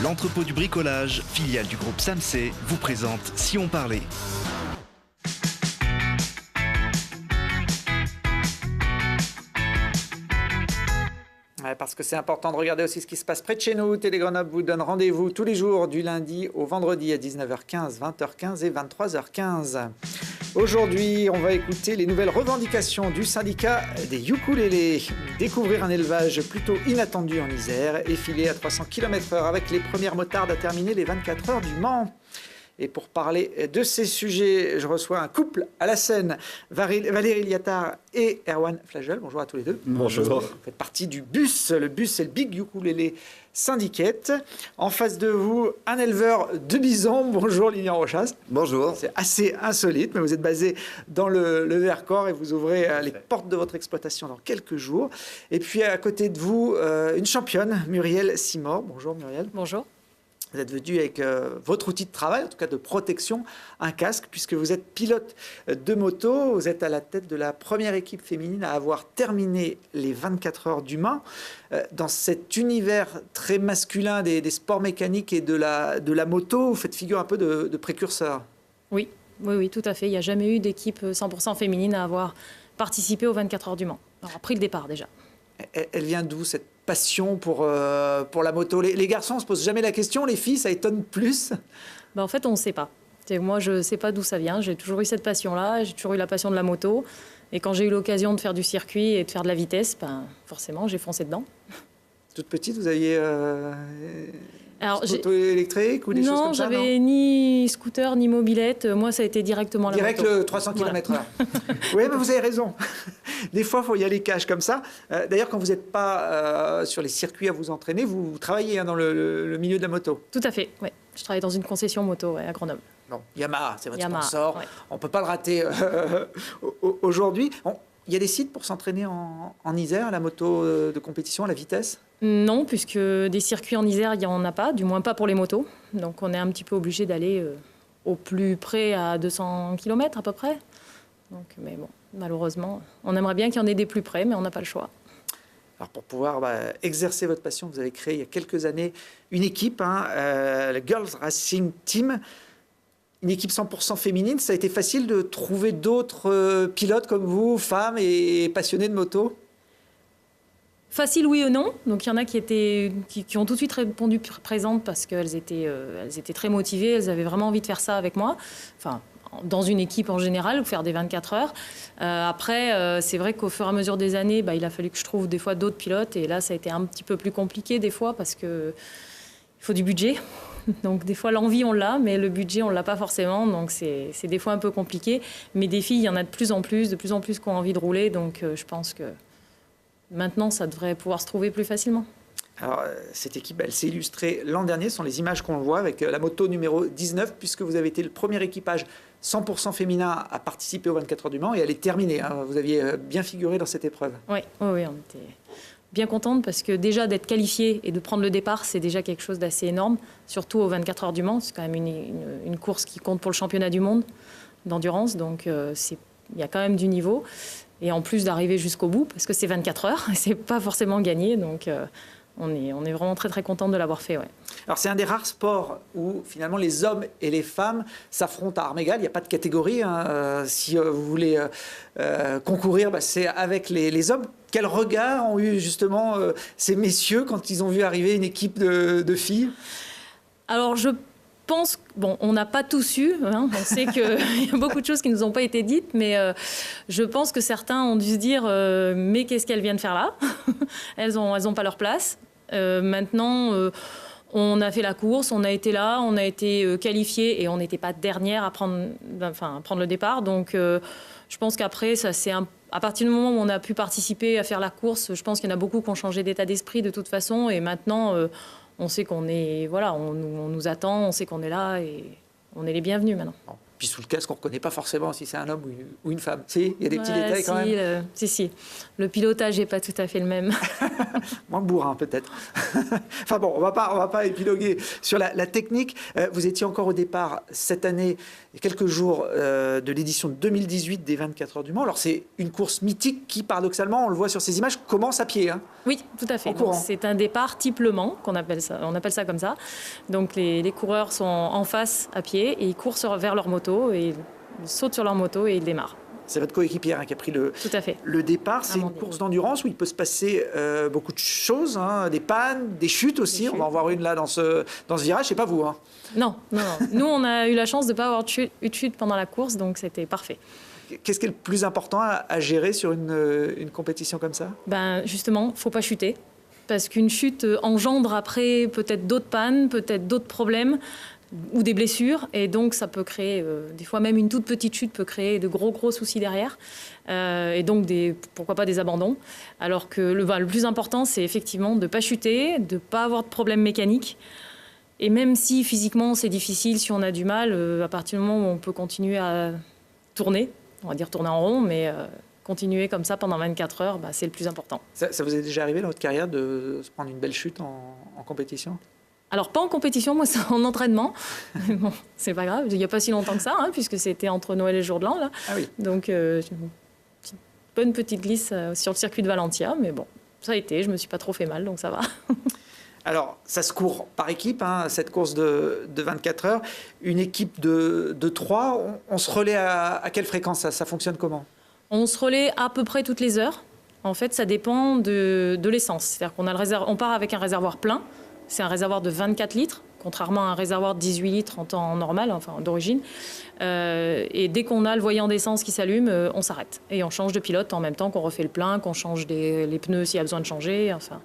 L'entrepôt du bricolage, filiale du groupe Samsey, vous présente Si on parlait. Parce que c'est important de regarder aussi ce qui se passe près de chez nous. Télé Grenoble vous donne rendez-vous tous les jours du lundi au vendredi à 19h15, 20h15 et 23h15. Aujourd'hui, on va écouter les nouvelles revendications du syndicat des ukulélés. Découvrir un élevage plutôt inattendu en Isère et filer à 300 km/h avec les premières motardes à terminer les 24 heures du Mans. Et pour parler de ces sujets, je reçois un couple à la scène, Valérie Liattard et Erwan Flagel. Bonjour à tous les deux. Bonjour. Vous faites partie du BUS. Le BUS, c'est le Big Ukulélé Syndicate. En face de vous, un éleveur de bisons. Bonjour Lilian Rochas. Bonjour. C'est assez insolite, mais vous êtes basé dans le Vercors et vous ouvrez les portes de votre exploitation dans quelques jours. Et puis à côté de vous, une championne, Muriel Simor. Bonjour Muriel. Bonjour. Vous êtes venu avec votre outil de travail, en tout cas de protection, un casque, puisque vous êtes pilote de moto. Vous êtes à la tête de la première équipe féminine à avoir terminé les 24 heures du Mans. Dans cet univers très masculin des sports mécaniques et de la moto, vous faites figure un peu de précurseur. Oui, tout à fait. Il n'y a jamais eu d'équipe 100% féminine à avoir participé aux 24 heures du Mans. Alors, pris le départ déjà. Elle vient d'où cette passion pour la moto? Les garçons ne se posent jamais la question, les filles, ça étonne plus. En fait, on ne sait pas. Moi, je ne sais pas d'où ça vient. J'ai toujours eu cette passion-là. J'ai toujours eu la passion de la moto. Et quand j'ai eu l'occasion de faire du circuit et de faire de la vitesse, forcément, j'ai foncé dedans. Toute petite, vous aviez moto électrique ou des choses comme ça? Non, j'avais ni scooter ni mobilette. Moi, ça a été directement la moto. Direct le 300 km/h. Oui, mais vous avez raison. Des fois, il faut y aller cash comme ça. D'ailleurs, quand vous n'êtes pas sur les circuits à vous entraîner, vous travaillez dans le milieu de la moto. Tout à fait, oui. Je travaille dans une concession moto à Grenoble. Bon, Yamaha, c'est votre Yamaha, sponsor. Ouais. On ne peut pas le rater aujourd'hui. Il y a des sites pour s'entraîner en Isère, à la moto de compétition, à la vitesse? Non, puisque des circuits en Isère, il n'y en a pas, du moins pas pour les motos. Donc on est un petit peu obligé d'aller au plus près à 200 km à peu près. Donc, mais bon, malheureusement, on aimerait bien qu'il y en ait des plus près, mais on n'a pas le choix. Alors pour pouvoir exercer votre passion, vous avez créé il y a quelques années une équipe, le Girls Racing Team, une équipe 100% féminine. Ça a été facile de trouver d'autres pilotes comme vous, femmes et passionnés de moto? Facile, oui ou non. Donc il y en a qui ont tout de suite répondu présentes parce qu'elles étaient très motivées, elles avaient vraiment envie de faire ça avec moi. Enfin, dans une équipe en général, faire des 24 heures. Après, c'est vrai qu'au fur et à mesure des années, il a fallu que je trouve des fois d'autres pilotes. Et là, ça a été un petit peu plus compliqué des fois parce qu'il faut du budget. Donc des fois, l'envie, on l'a, mais le budget, on ne l'a pas forcément. Donc c'est des fois un peu compliqué. Mais des filles, il y en a de plus en plus qui ont envie de rouler. Donc je pense que maintenant, ça devrait pouvoir se trouver plus facilement. Alors, cette équipe, elle s'est illustrée l'an dernier. Ce sont les images qu'on voit avec la moto numéro 19, puisque vous avez été le premier équipage 100% féminin à participer aux 24 heures du Mans et elle est terminée. Vous aviez bien figuré dans cette épreuve. Oui, on était bien contente parce que déjà d'être qualifiée et de prendre le départ, c'est déjà quelque chose d'assez énorme, surtout aux 24 heures du Mans. C'est quand même une course qui compte pour le championnat du monde d'endurance, donc il y a quand même du niveau. Et en plus d'arriver jusqu'au bout, parce que c'est 24 heures, et c'est pas forcément gagné, donc on est vraiment très très contente de l'avoir fait. Ouais. Alors c'est un des rares sports où finalement les hommes et les femmes s'affrontent à armes égales. Il n'y a pas de catégorie. Si vous voulez concourir, c'est avec les hommes. Quel regard ont eu justement ces messieurs quand ils ont vu arriver une équipe de filles? Alors je pense, on n'a pas tous eu, on sait qu'il y a beaucoup de choses qui ne nous ont pas été dites, mais je pense que certains ont dû se dire mais qu'est-ce qu'elles viennent faire là? Elles ont pas leur place. Maintenant, on a fait la course, on a été là, on a été qualifiés et on n'était pas dernière à prendre le départ. Donc je pense qu'après, à partir du moment où on a pu participer à faire la course, je pense qu'il y en a beaucoup qui ont changé d'état d'esprit de toute façon. Et maintenant, on sait qu'on est, on nous attend, on sait qu'on est là et on est les bienvenus maintenant. Bon. Puis sous le casque, on ne reconnaît pas forcément si c'est un homme ou une femme. Si, il y a des petits détails quand même. Si. Le pilotage n'est pas tout à fait le même. Moins bourrin peut-être. Enfin bon, on va pas épiloguer sur la technique. Vous étiez encore au départ cette année il y a quelques jours de l'édition 2018 des 24 heures du Mans. Alors c'est une course mythique qui, paradoxalement, on le voit sur ces images, commence à pied. Hein. Oui, tout à fait. En courant. C'est un départ type Le Mans, on appelle ça comme ça. Donc les coureurs sont en face à pied et ils courent vers leur moto et ils sautent sur leur moto et ils démarrent. C'est votre coéquipière qui a pris le départ. C'est une course d'endurance où il peut se passer beaucoup de choses, hein, des pannes, des chutes aussi. On va en voir une là dans ce virage, c'est pas vous. Hein. Non. Nous, on a eu la chance de ne pas avoir eu de chute pendant la course, donc c'était parfait. Qu'est-ce qui est le plus important à gérer sur une compétition comme ça ? Justement, il ne faut pas chuter. Parce qu'une chute engendre après peut-être d'autres pannes, peut-être d'autres problèmes ou des blessures. Et donc, ça peut créer, des fois même une toute petite chute peut créer de gros soucis derrière. Et donc, pourquoi pas des abandons. Alors que le plus important, c'est effectivement de ne pas chuter, de ne pas avoir de problèmes mécaniques. Et même si physiquement, c'est difficile, si on a du mal, à partir du moment où on peut continuer à tourner, on va dire tourner en rond, mais continuer comme ça pendant 24 heures, c'est le plus important. Ça vous est déjà arrivé dans votre carrière de se prendre une belle chute en compétition ? Alors, pas en compétition, moi, c'est en entraînement. Bon, c'est pas grave, il n'y a pas si longtemps que ça, hein, puisque c'était entre Noël et le jour de l'an, là. Ah oui. Donc, bonne petite glisse sur le circuit de Valentia, mais bon, ça a été, je me suis pas trop fait mal, donc ça va. Alors, ça se court par équipe, hein, cette course de 24 heures. Une équipe de 3, on se relaie à quelle fréquence ? Ça fonctionne comment ? On se relaie à peu près toutes les heures. En fait, ça dépend de l'essence. C'est-à-dire on part avec un réservoir plein. C'est un réservoir de 24 litres, contrairement à un réservoir de 18 litres en temps normal, enfin d'origine. Et dès qu'on a le voyant d'essence qui s'allume, on s'arrête. Et on change de pilote en même temps qu'on refait le plein, qu'on change les pneus s'il y a besoin de changer. Enfin,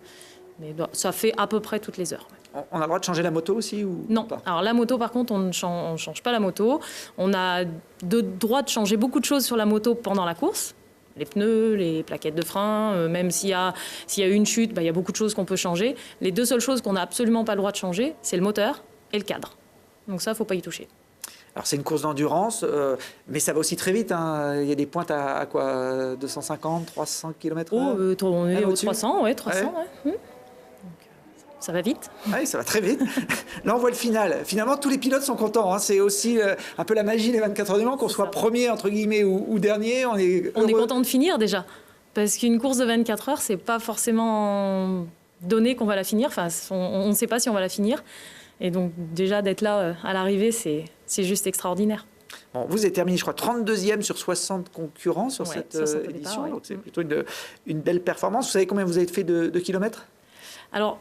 mais ça fait à peu près toutes les heures. On a le droit de changer la moto aussi ou Non. pas ? Alors la moto, par contre, on ne change pas la moto. On a le droit de changer beaucoup de choses sur la moto pendant la course. Les pneus, les plaquettes de frein, même s'il y a une chute, il y a beaucoup de choses qu'on peut changer. Les deux seules choses qu'on n'a absolument pas le droit de changer, c'est le moteur et le cadre. Donc ça, il ne faut pas y toucher. Alors c'est une course d'endurance, mais ça va aussi très vite. Hein. Il y a des pointes à quoi 250, 300 km/h on est au 300, ouais, 300. Ouais. Ouais. Ça va vite. Oui, ça va très vite. Là, on voit le final. Finalement, tous les pilotes sont contents. Hein. C'est aussi un peu la magie des 24 heures du Mans, qu'on soit premier, entre guillemets, ou dernier. On est content de finir déjà. Parce qu'une course de 24 heures, c'est pas forcément donné qu'on va la finir. Enfin, on ne sait pas si on va la finir. Et donc, déjà, d'être là à l'arrivée, c'est juste extraordinaire. Bon, vous avez terminé, je crois, 32e sur 60 concurrents sur cette édition. Départ, ouais. Donc, c'est plutôt une belle performance. Vous savez combien vous avez fait de kilomètres ? Alors,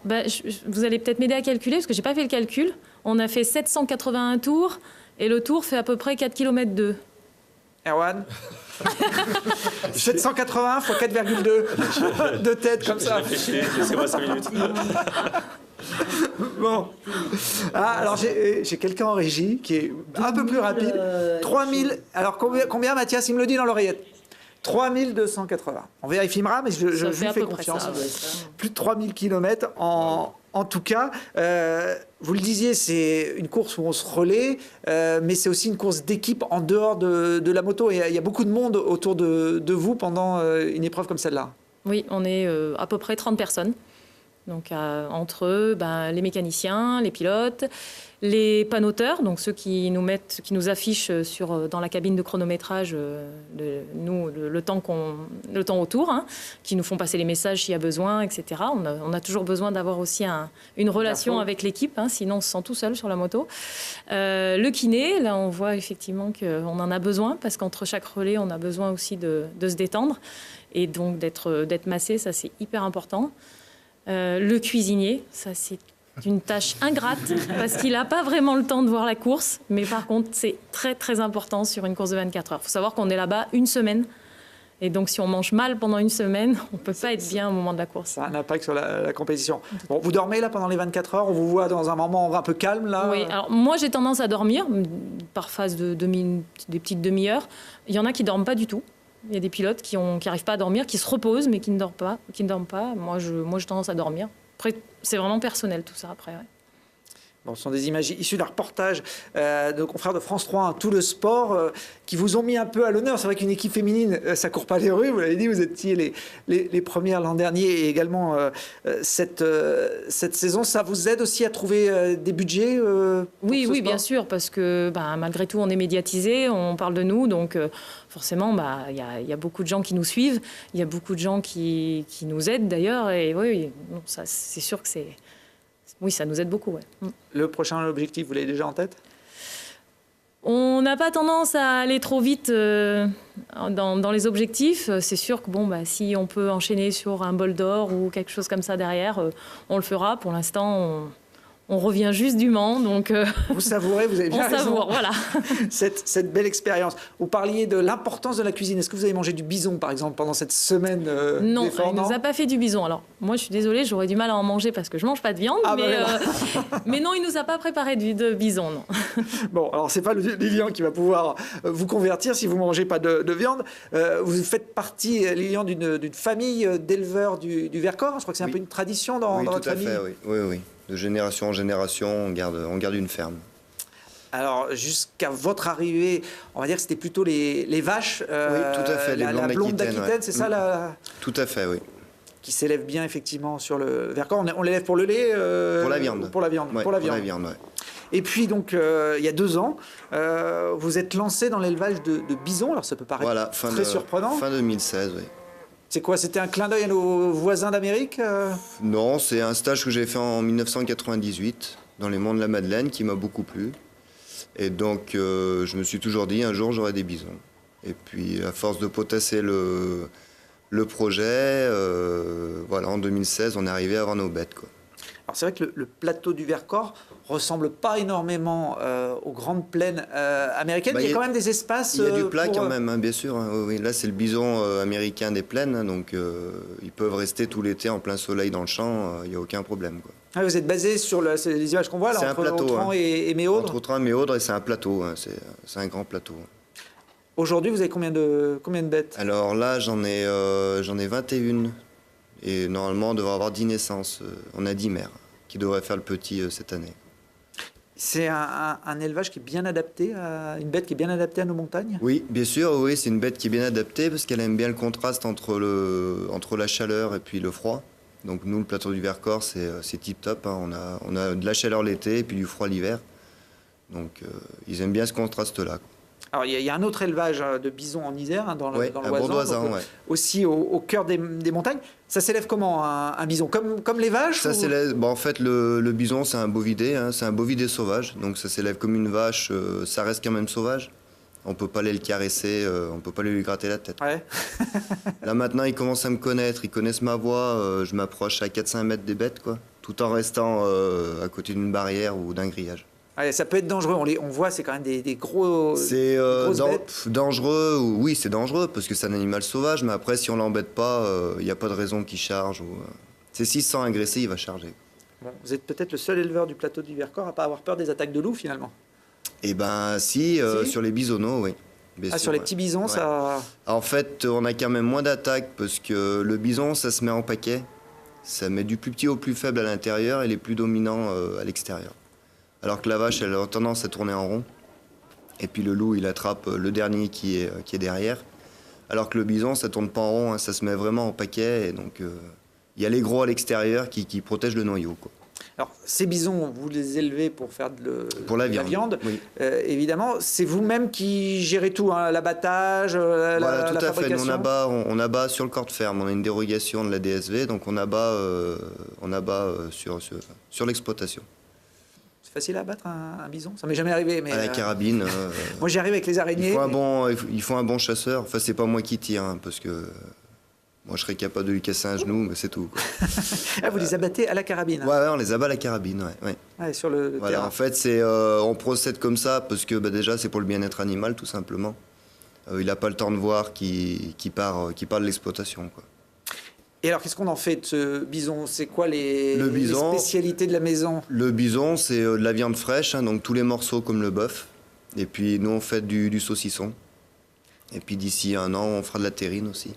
vous allez peut-être m'aider à calculer, parce que je n'ai pas fait le calcul. On a fait 781 tours, et le tour fait à peu près 4 km 2. Erwan 780 x 4,2 de tête, comme ça. Laissez-moi 5 minutes. Bon. Alors, j'ai quelqu'un en régie qui est un peu plus rapide. 3000. Alors, combien Mathias, il me le dit dans l'oreillette ? 3280. On vérifiera, mais je lui fais confiance. Ça, ouais. Plus de 3000 km en tout cas. Vous le disiez, c'est une course où on se relaie, mais c'est aussi une course d'équipe en dehors de la moto. Et il y a beaucoup de monde autour de vous pendant une épreuve comme celle-là. Oui, on est à peu près 30 personnes. Donc, entre eux, les mécaniciens, les pilotes, les panneauteurs, donc ceux qui nous affichent dans la cabine de chronométrage le temps autour, hein, qui nous font passer les messages s'il y a besoin, etc. On a toujours besoin d'avoir aussi une relation avec l'équipe, hein, sinon on se sent tout seul sur la moto. Le kiné, là on voit effectivement qu'on en a besoin, parce qu'entre chaque relais, on a besoin aussi de se détendre, et donc d'être massé, ça c'est hyper important. Le cuisinier, ça c'est une tâche ingrate parce qu'il n'a pas vraiment le temps de voir la course, mais par contre c'est très très important sur une course de 24 heures. Il faut savoir qu'on est là-bas une semaine, et donc si on mange mal pendant une semaine, on ne peut pas être bien au moment de la course. Ça a un impact sur la compétition. Bon, vous dormez là pendant les 24 heures, on vous voit dans un moment un peu calme là. Oui, alors moi j'ai tendance à dormir par phase des petites demi-heures. Il y en a qui ne dorment pas du tout. Il y a des pilotes qui n'arrivent pas à dormir, qui se reposent, mais qui ne dorment pas. Moi, j'ai tendance à dormir. Après, c'est vraiment personnel tout ça, après. Ouais. Bon, ce sont des images issues d'un reportage de confrères de France 3, Tout le sport, qui vous ont mis un peu à l'honneur. C'est vrai qu'une équipe féminine, ça court pas les rues, vous l'avez dit, vous étiez les premières l'an dernier et également cette saison. Ça vous aide aussi à trouver des budgets Oui, bien sûr, parce que malgré tout, on est médiatisé, on parle de nous, donc forcément, y a beaucoup de gens qui nous suivent, il y a beaucoup de gens qui nous aident d'ailleurs, et oui, ça, c'est sûr que oui, ça nous aide beaucoup. Ouais. Le prochain objectif, vous l'avez déjà en tête ? On n'a pas tendance à aller trop vite dans les objectifs. C'est sûr que si on peut enchaîner sur un bol d'or ou quelque chose comme ça derrière, on le fera. Pour l'instant, on revient juste du Mans, donc vous savourez, vous avez bien raison. On savoure, voilà. cette belle expérience. Vous parliez de l'importance de la cuisine. Est-ce que vous avez mangé du bison, par exemple, pendant cette semaine Non, d'effort, il ne nous a pas fait du bison. Alors, moi, je suis désolée, j'aurais du mal à en manger parce que je ne mange pas de viande, mais non, il ne nous a pas préparé de bison, non. Bon, alors, ce n'est pas Lilian qui va pouvoir vous convertir si vous ne mangez pas de viande. Vous faites partie, Lilian, d'une famille d'éleveurs du Vercors. Je crois que c'est un peu une tradition dans votre famille. Oui, tout à fait, oui. De génération en génération, on garde une ferme. Alors, jusqu'à votre arrivée, on va dire que c'était plutôt les vaches. Oui, tout à fait, les blondes d'Aquitaine, c'est ça Tout à fait, oui. Qui s'élève bien, effectivement, sur le Vercors. On l'élève pour le lait pour la viande. Pour la viande. Ouais, pour la viande, ouais. Et puis, donc, il y a 2 ans, vous êtes lancé dans l'élevage de bisons. Alors, ça peut paraître très surprenant. Fin 2016, oui. C'est quoi? C'était un clin d'œil à nos voisins d'Amérique Non, c'est un stage que j'ai fait en 1998 dans les monts de la Madeleine qui m'a beaucoup plu. Et donc, je me suis toujours dit, un jour, j'aurai des bisons. Et puis, à force de potasser le projet, en 2016, on est arrivé à avoir nos bêtes, quoi. Alors c'est vrai que le plateau du Vercors ressemble pas énormément aux grandes plaines américaines. Il y a quand même des espaces. Il y a du plat quand même, bien sûr. Oui. Là, c'est le bison américain des plaines, donc ils peuvent rester tout l'été en plein soleil dans le champ. Il n'y a aucun problème, quoi. Ah, vous êtes basé sur c'est les images qu'on voit là, entre Autran et Méaudre. Entre Autran et Méaudre, c'est un plateau. C'est un grand plateau. Aujourd'hui, vous avez combien de bêtes? Alors là, j'en ai 21. Et normalement, on devrait avoir 10 naissances. On a 10 mères qui devraient faire le petit cette année. C'est un élevage qui est bien adapté, une bête qui est bien adaptée à nos montagnes? Oui, bien sûr, oui, c'est une bête qui est bien adaptée parce qu'elle aime bien le contraste entre la chaleur et puis le froid. Donc nous, le plateau du Vercors, c'est tip-top. Hein. On a de la chaleur l'été et puis du froid l'hiver. Donc ils aiment bien ce contraste-là. Alors, il y a un autre élevage de bisons en Isère, dans le Bourdoisan, aussi au cœur des montagnes. Ça s'élève comment, un bison? Comme les vaches? Ça s'élève, en fait, le bison, c'est un bovidé, hein, c'est un bovidé sauvage. Donc ça s'élève comme une vache, ça reste quand même sauvage. On ne peut pas aller le caresser, on ne peut pas aller lui gratter la tête. Ouais. Là, maintenant, ils commencent à me connaître, ils connaissent ma voix. Je m'approche à 4-5 mètres des bêtes, quoi, tout en restant à côté d'une barrière ou d'un grillage. Ouais, ça peut être dangereux, on voit, c'est quand même des gros. C'est bêtes. Dangereux, oui, c'est dangereux parce que c'est un animal sauvage, mais après, si on l'embête pas, il n'y a pas de raison qu'il charge. S'il se sent agressé, il va charger. Bon, vous êtes peut-être le seul éleveur du plateau du Vercors à ne pas avoir peur des attaques de loups, finalement. Eh bien, si, sur les bisonneaux, oui. Bien sûr, sur les petits bisons, ouais. Ça. En fait, on a quand même moins d'attaques parce que le bison, ça se met en paquet. Ça met du plus petit au plus faible à l'intérieur et les plus dominants à l'extérieur. Alors que la vache, elle a tendance à tourner en rond. Et puis le loup, il attrape le dernier qui est derrière. Alors que le bison, ça tourne pas en rond, hein, ça se met vraiment en paquet. Et donc, il y a les gros à l'extérieur qui protègent le noyau, quoi. Alors, ces bisons, vous les élevez pour faire pour la viande. Oui. Évidemment, c'est vous-même qui gérez tout, hein, l'abattage, voilà, tout la à fait. fabrication. Nous, on abat sur le corps de ferme. On a une dérogation de la DSV, donc on abat sur l'exploitation. C'est facile à abattre un bison? Ça m'est jamais arrivé. Mais à la carabine. Moi, j'y arrive avec les araignées. Il faut un bon chasseur. Enfin, c'est pas moi qui tire, hein, parce que moi, je serais capable de lui casser un genou, mais c'est tout, quoi. Ah, vous les abattez à la carabine? Ouais, on les abat à la carabine, ouais. Ouais, sur le terrain. En fait, on procède comme ça parce que déjà, c'est pour le bien-être animal, tout simplement. Il n'a pas le temps de voir qui part de l'exploitation, quoi. Et alors, qu'est-ce qu'on en fait de ce bison? C'est quoi les spécialités de la maison? Le bison, c'est de la viande fraîche, hein, donc tous les morceaux comme le bœuf. Et puis, nous, on fait du saucisson. Et puis, d'ici 1 an, on fera de la terrine aussi.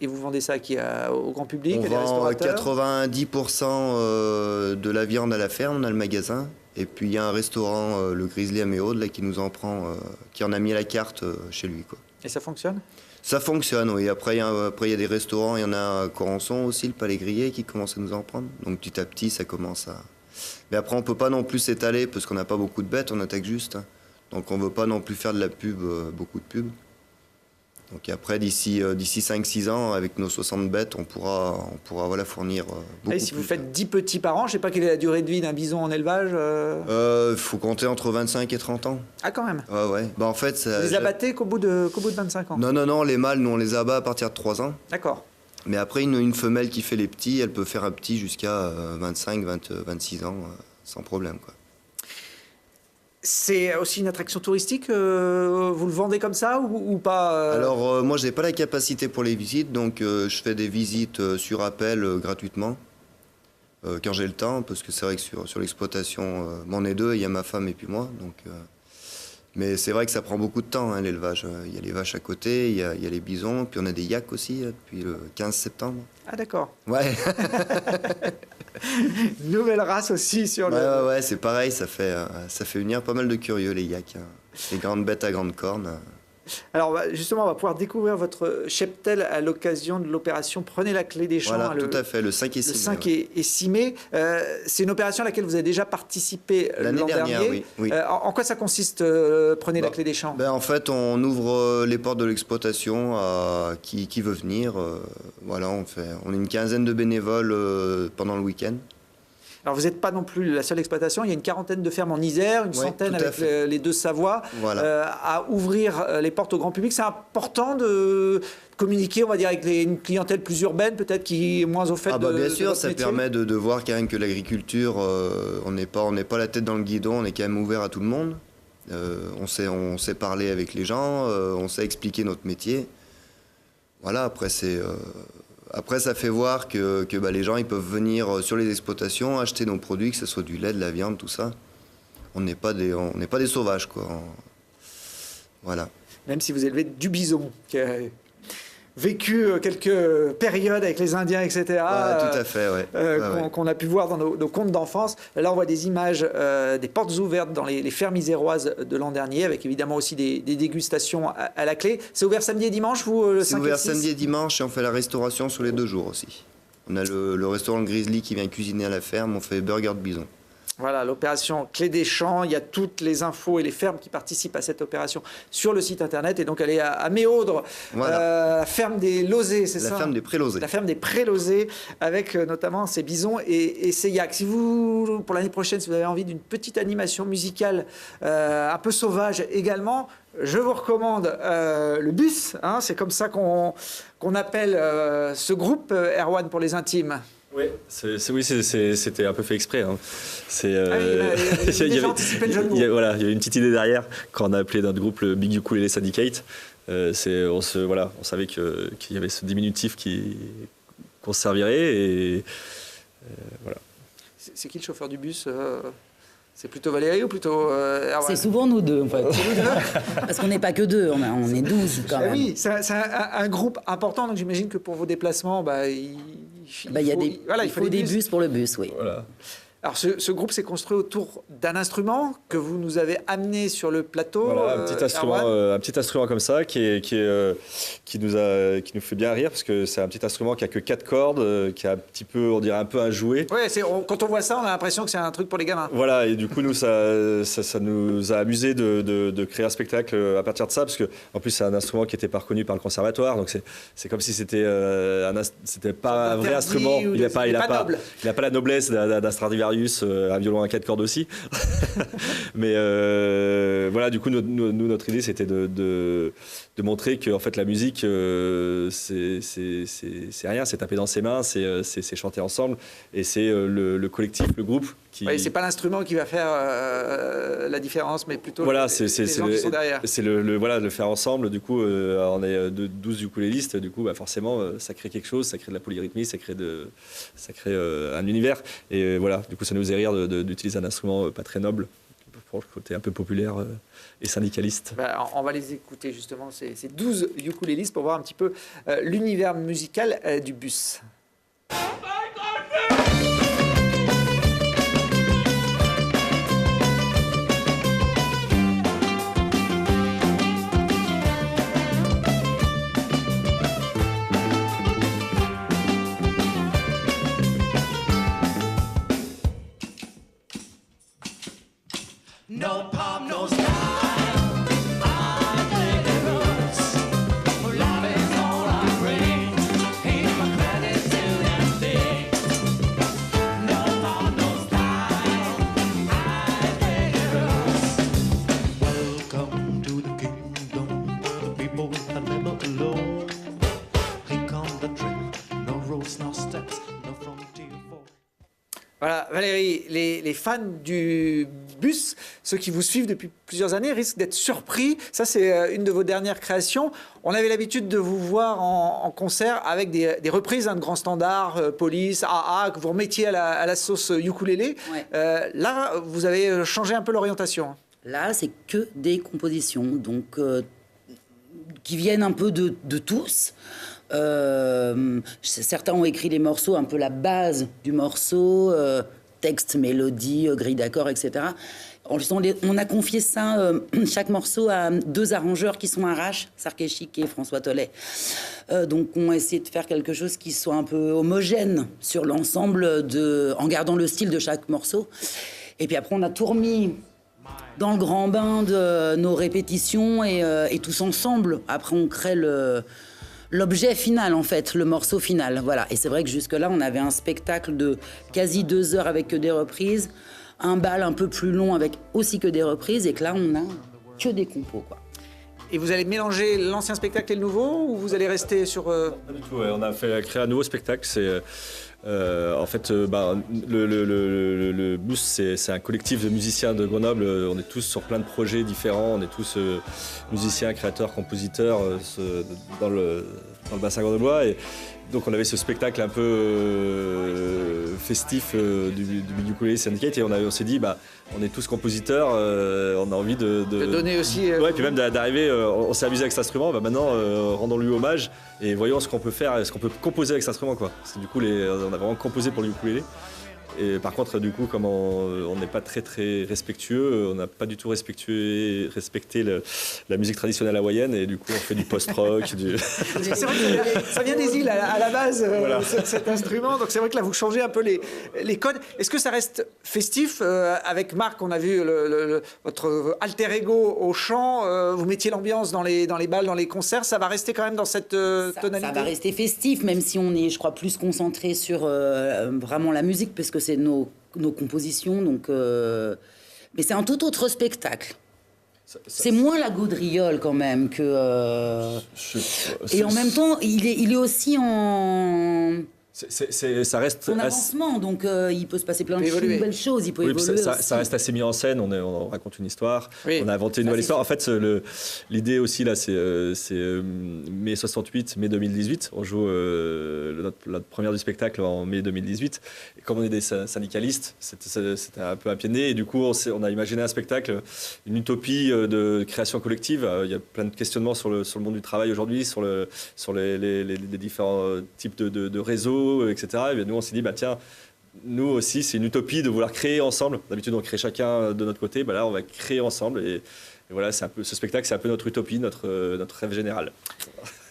Et vous vendez ça à qui? Au grand public, On à des vend restaurateurs? 90% de la viande à la ferme, on a le magasin. Et puis il y a un restaurant, le Grizzly à Méaude, là, qui nous en prend, qui en a mis à la carte chez lui, quoi. Et ça fonctionne? Ça fonctionne, oui. Après, il y a des restaurants, il y en a à Corançon aussi, le Palais Grillé, qui commence à nous en prendre. Donc petit à petit, ça commence à... Mais après, on ne peut pas non plus s'étaler, parce qu'on n'a pas beaucoup de bêtes, on attaque juste, hein. Donc on ne veut pas non plus faire de la pub, beaucoup de pub. Donc après, d'ici 5-6 ans, avec nos 60 bêtes, on pourra voilà, fournir beaucoup Et si plus. vous faites 10 petits par an, je ne sais pas quelle est la durée de vie d'un bison en élevage. Faut compter entre 25 et 30 ans. Ah, quand même. Ouais. Bah, en fait, ça, Vous les abattez qu'au bout de 25 ans? Non, les mâles, nous, on les abat à partir de 3 ans. D'accord. Mais après, une femelle qui fait les petits, elle peut faire un petit jusqu'à 25, 26 ans, sans problème, quoi. C'est aussi une attraction touristique, vous le vendez comme ça ou pas? Alors, moi, je n'ai pas la capacité pour les visites, donc je fais des visites sur appel gratuitement, quand j'ai le temps, parce que c'est vrai que sur l'exploitation, on est deux, il y a ma femme et puis moi. Donc, mais c'est vrai que ça prend beaucoup de temps, hein, l'élevage. Il y a les vaches à côté, il y a les bisons, puis on a des yaks aussi, depuis le 15 septembre. Ah, d'accord. Ouais, Nouvelle race aussi sur le... ouais, c'est pareil, ça fait venir pas mal de curieux, les yaks, hein. Les grandes bêtes à grandes cornes. Alors justement, on va pouvoir découvrir votre cheptel à l'occasion de l'opération Prenez la clé des champs. Voilà, tout à fait, le 5 et 6 le mai. 5 Ouais. et 6 mai. C'est une opération à laquelle vous avez déjà participé L'année l'an dernière, dernier. oui. En quoi ça consiste, Prenez la clé des champs? En fait, on ouvre les portes de l'exploitation à qui veut venir. Voilà, on est une quinzaine de bénévoles pendant le week-end. Alors vous n'êtes pas non plus la seule exploitation, il y a une quarantaine de fermes en Isère, une centaine tout à avec fait. les deux Savoies, Voilà. à ouvrir les portes au grand public. C'est important de communiquer, on va dire, avec une clientèle plus urbaine, peut-être qui est moins au fait Bien de sûr, votre ça métier. permet de voir quand même que l'agriculture, on n'est pas la tête dans le guidon, on est quand même ouvert à tout le monde. On sait parler avec les gens, on sait expliquer notre métier. Voilà, après, ça fait voir que les gens ils peuvent venir sur les exploitations, acheter nos produits, que ce soit du lait, de la viande, tout ça. On n'est pas des sauvages, quoi. Voilà. Même si vous élevez du bison, qui a vécu quelques périodes avec les Indiens, etc. Tout à fait, ouais. Qu'on a pu voir dans nos contes d'enfance. Là, on voit des images des portes ouvertes dans les fermes iséroises de l'an dernier, avec évidemment aussi des dégustations à la clé. C'est ouvert samedi et dimanche, vous, le 5 C'est et ouvert 6? samedi et dimanche et on fait la restauration sur les 2 jours aussi. On a le restaurant Grizzly qui vient cuisiner à la ferme, on fait burger de bison. Voilà, l'opération Clé des Champs. Il y a toutes les infos et les fermes qui participent à cette opération sur le site internet. Et donc, elle est à Méaudre, Voilà. la ferme des Lozés, c'est ça? La ferme des Pré-Lozés. La ferme des Pré-Lozés, avec notamment ces bisons et ces yaks. Si vous, pour l'année prochaine, si vous avez envie d'une petite animation musicale un peu sauvage également, je vous recommande le bus. Hein, c'est comme ça qu'on appelle ce groupe, Erwan, pour les intimes. Oui, c'était un peu fait exprès. Hein. Il y avait déjà anticipé le jeu de mots. Il y a une petite idée derrière quand on a appelé notre groupe le Big Ukulele Syndicate. On savait qu'il y avait ce diminutif qu'on se servirait et voilà. C'est qui le chauffeur du bus? C'est plutôt Valérie ou plutôt Erwan? C'est souvent nous deux, en fait. Parce qu'on n'est pas que deux, on est 12 quand même. Oui, c'est un groupe important, donc j'imagine que pour vos déplacements, il faut des bus pour le bus, oui. Voilà. Alors ce groupe s'est construit autour d'un instrument que vous nous avez amené sur le plateau. Voilà, un petit instrument comme ça qui nous fait bien rire parce que c'est un petit instrument qui a que 4 cordes, qui a un petit peu, on dirait un peu un jouet. Ouais, quand on voit ça, on a l'impression que c'est un truc pour les gamins. Voilà, et du coup nous ça nous a amusé de créer un spectacle à partir de ça parce que en plus c'est un instrument qui n'était pas reconnu par le conservatoire, donc c'est comme si c'était pas un vrai instrument. Il n'a pas la noblesse d'un Stradivarius. Un violon à 4 cordes aussi. Mais voilà, du coup, notre idée, c'était de montrer que en fait, la musique, c'est rien, c'est taper dans ses mains, c'est chanter ensemble. Et c'est le collectif, le groupe qui... Oui, c'est pas l'instrument qui va faire la différence, mais plutôt voilà, les gens qui sont derrière. C'est le faire ensemble. Du coup, on est 12 ukulélistes. Du coup, forcément, ça crée quelque chose, ça crée de la polyrythmie, ça crée un univers. Et voilà, du coup, ça nous faisait rire d'utiliser un instrument pas très noble pour le côté un peu populaire et syndicaliste. Bah, on va les écouter justement, ces 12 ukulélistes, pour voir un petit peu l'univers musical du bus. No palm, no style. I play the roots. Love is all I bring. Here's my credit to that thing. No palm, no style. I play the roots. Welcome to the kingdom where the people are never alone. Here comes the train. No roads, no steps, no frontier for. Voilà, Valérie, les fans du bus, ceux qui vous suivent depuis plusieurs années, risquent d'être surpris. Ça, c'est une de vos dernières créations. On avait l'habitude de vous voir en concert avec des reprises de grands standards, Police, AA, que vous remettiez à la sauce ukulélé. Ouais. Là, vous avez changé un peu l'orientation. Là, c'est que des compositions, donc qui viennent un peu de tous. Certains ont écrit les morceaux, un peu la base du morceau, texte, mélodie, grille d'accords, etc. On a confié ça, chaque morceau, à 2 arrangeurs qui sont Arrache, Sarkeshik et François Tollet. Donc on a essayé de faire quelque chose qui soit un peu homogène sur l'ensemble, en gardant le style de chaque morceau. Et puis après, on a tout remis dans le grand bain de nos répétitions et tous ensemble. Après, on crée l'objet final, en fait, le morceau final. Voilà. Et c'est vrai que jusque-là, on avait un spectacle de quasi 2 heures avec que des reprises, un bal un peu plus long avec aussi que des reprises, et que là, on a que des compos, quoi. Et vous allez mélanger l'ancien spectacle et le nouveau, ou vous allez rester sur... Pas du tout, ouais. On a créé un nouveau spectacle. C'est en fait le Bus, c'est un collectif de musiciens de Grenoble. On est tous sur plein de projets différents. On est tous musiciens, créateurs, compositeurs dans le bassin grenoblois. Et donc on avait ce spectacle un peu festif du ukulélé syndicate, et on s'est dit on est tous compositeurs, on a envie de donner aussi... ouais, puis même d'arriver, on s'est amusé avec cet instrument, maintenant rendons-lui hommage et voyons ce qu'on peut faire, ce qu'on peut composer avec cet instrument, quoi. Parce que du coup on a vraiment composé pour le ukulélé. Et par contre, du coup, comme on n'est pas très respectueux, on n'a pas du tout respecté la musique traditionnelle hawaïenne, et du coup, on fait du post-rock. C'est vrai que ça vient des îles à la base, voilà. cet instrument. Donc c'est vrai que là, vous changez un peu les codes. Est-ce que ça reste festif avec Marc, on a vu votre alter ego au chant. Vous mettiez l'ambiance dans les balles, dans les concerts. Ça va rester quand même dans cette tonalité? Ça va rester festif, même si on est, je crois, plus concentré sur vraiment la musique, parce que c'est nos compositions, donc mais c'est un tout autre spectacle. C'est moins la gaudriole quand même que et en même temps il est aussi en ça reste avancement, donc il peut se passer plein de belles choses, il peut évoluer ça reste assez mis en scène, on raconte une histoire, oui. On a inventé une nouvelle histoire. En fait, l'idée aussi là, c'est mai 68, mai 2018, on joue notre première du spectacle en mai 2018, et comme on est des syndicalistes, c'était un peu un pied de nez, et du coup on a imaginé un spectacle, une utopie de création collective. Il y a plein de questionnements sur le monde du travail aujourd'hui, sur les différents types de réseaux, etc. Et bien, nous, on s'est dit, tiens, nous aussi, c'est une utopie de vouloir créer ensemble. D'habitude, on crée chacun de notre côté. Là, on va créer ensemble. Et voilà, c'est un peu, ce spectacle, c'est un peu notre utopie, notre rêve général.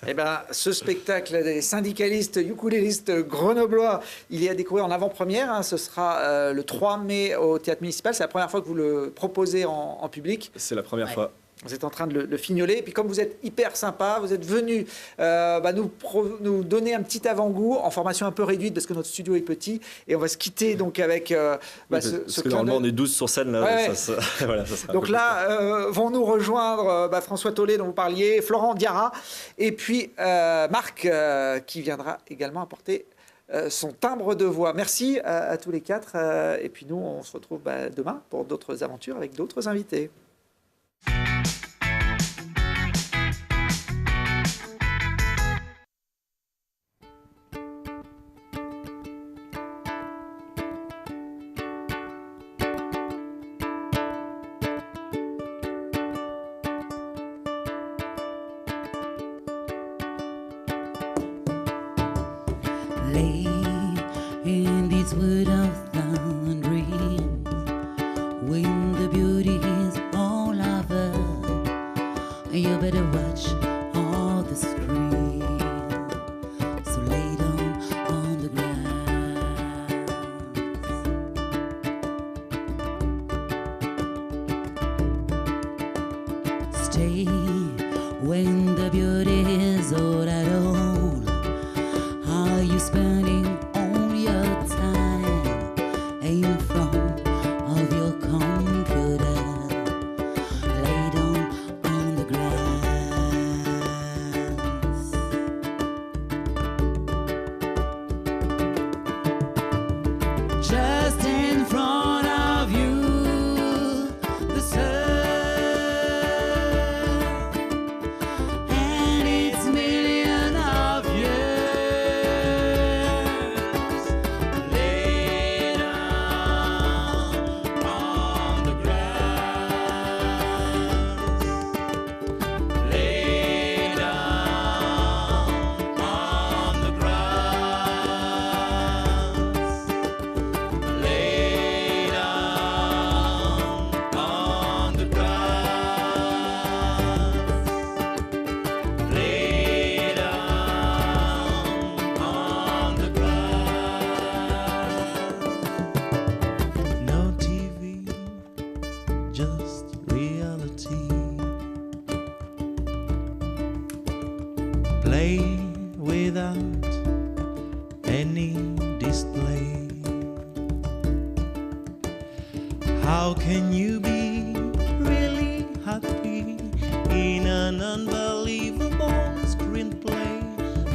Eh ben, ce spectacle des syndicalistes ukulélistes grenoblois, il est à découvrir en avant-première. Hein. Ce sera le 3 mai au Théâtre Municipal. C'est la première fois que vous le proposez en public. C'est la première fois. Vous êtes en train de le fignoler. Et puis comme vous êtes hyper sympa, vous êtes venu nous donner un petit avant-goût en formation un peu réduite parce que notre studio est petit. Et on va se quitter donc avec parce que normalement on est 12 sur scène. Là, ouais. Voilà, ça sera donc là vont nous rejoindre François Tollet dont vous parliez, Florent Diarra et puis Marc qui viendra également apporter son timbre de voix. Merci à tous les 4. Et puis nous, on se retrouve demain pour d'autres aventures avec d'autres invités. play in this world of dreams. When the beauty is all over, you better watch all the screens. So lay down on the ground. Stay when the beauty is all at all. Are you spending all your time in front of your computer? Lay down on the grass. Just in front of you, the sun and its million of years. Lay down on the grass. Lay down on the grass. Lay down on the grass. Lay down on the grass. No TV, just reality. Play without any display. How can you be really happy in an unbelievable screenplay?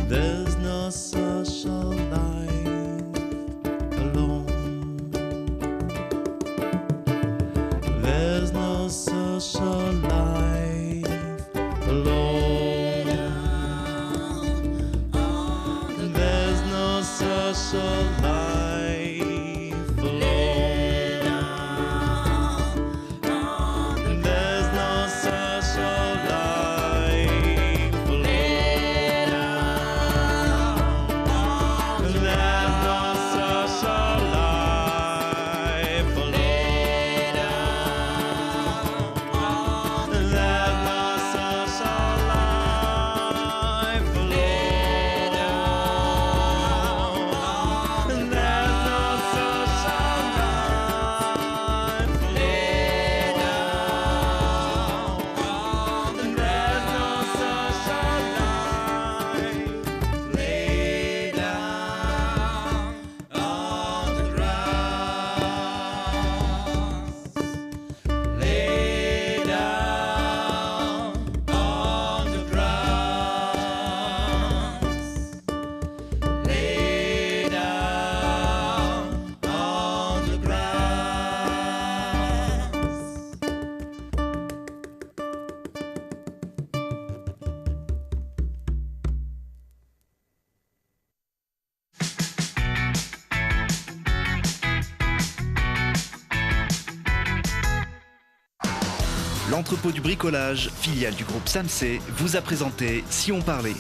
There's no social life alone. There's no social life alone. There's no social life alone. There's no social life alone. There's no social life alone. There's no social life alone. There's L'entrepôt du bricolage, filiale du groupe Samsé, vous a présenté Si on parlait.